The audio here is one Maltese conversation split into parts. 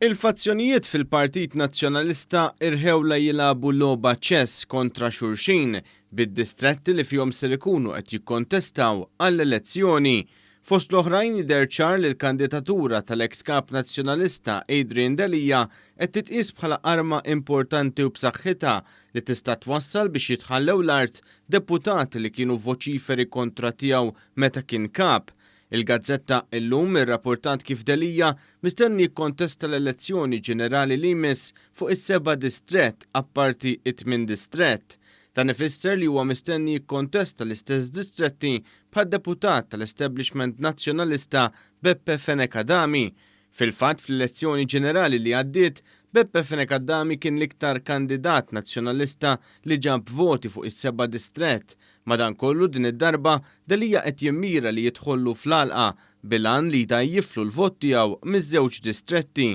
Il-fazzjonijiet fil-Partit Nazzjonalista irħewla jilagħbu logħba ċess kontra xulxin bid-distretti li fihom ser ikunu qed jikkontestaw għall-elezzjoni. Fost l-oħrajn jidher ċar li l-kandidatura tal-eks Kap Nazzjonalista Adrian Delia qed titqies bħala arma importanti u b'saħħitha li tista' twassal biex jitħallew l-art deputati li kienu voċiferi kontra tiegħu meta kien kap. Il-Gazzetta Illum irrapportat kif Delia mistenni jikkontesta l-elezzjoni ġenerali li jmiss fuq is-seba distrett apparti t-tmien distrett. Dan ifisser li huwa mistenni jikkontesta l-istess distretti bħad-deputat tal-establishment nazzjonalista Fil-Pn. Fil-fatt fl-elezzjoni ġenerali li għaddiet, Fil-Pn kien l-iktar kandidat nazzjonalista li ġab voti fuq is-seba distrett. Madankollu din id-darba Delia qed jimmira li jidħollu fl-għalqa bil-għan li jdaħjiflu l-vot tiegħu miż-żewġ distretti.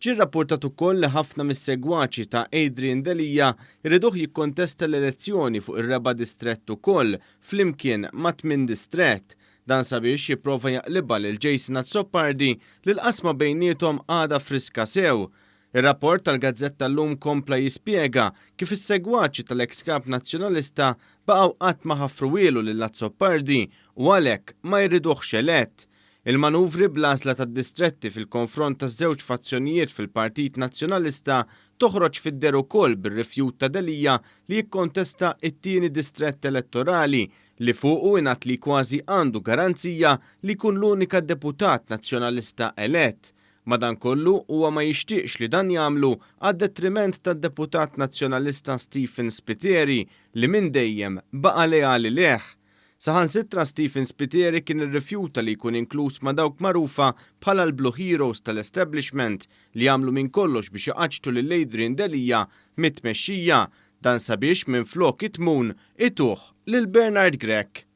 Ġie rrapportat ukoll li ħafna mis-segwaċi ta' Adrian Delia jriduh jikkontesta l-elezzjoni fuq ir-reba' distrett ukoll flimkien ma' t-tmien distrett. Dan sabiex jipprova jaqlibha lil Jason Azzopardi li l-qasma bejniethom għadha friska sew. Ir-rapport tal-Gazzetta Illum kompla jispjega kif is-segwaċi tal-eks Kap Nazzjonalista baqgħu qatt ma ħaffru ilu lil Azzopardi u għalhekk ma jriduhx elett. Il-manuvri bl-għażla tad-distretti fil-konfront taż-żewġ fazzjonijiet fil-Partit Nazzjonalista toħroġ fid-der ukoll bir-rifjut ta' Delia li jikkontesta t-tieni distrett elettorali li fuqu ingħat li kważi għandu garanzija li jkun l-unika deputat nazzjonalista elett. Madankollu huwa ma jixtieqx li dan jagħmlu għad-detriment tad-deputat nazzjonalista Stephen Spiteri li minn dejjem baqa' leali leh. Saħansitra Stephen Spiteri kien irrifjuta li jkun inkluż ma' dawk magħrufa bħala l-Blue Heroes tal-establishment li jagħmlu minn kollox biex iqaċċtu lil Adrian Delia mit-tmexxija, dan sabiex minflok it-tmun ituh lil Bernard Grech.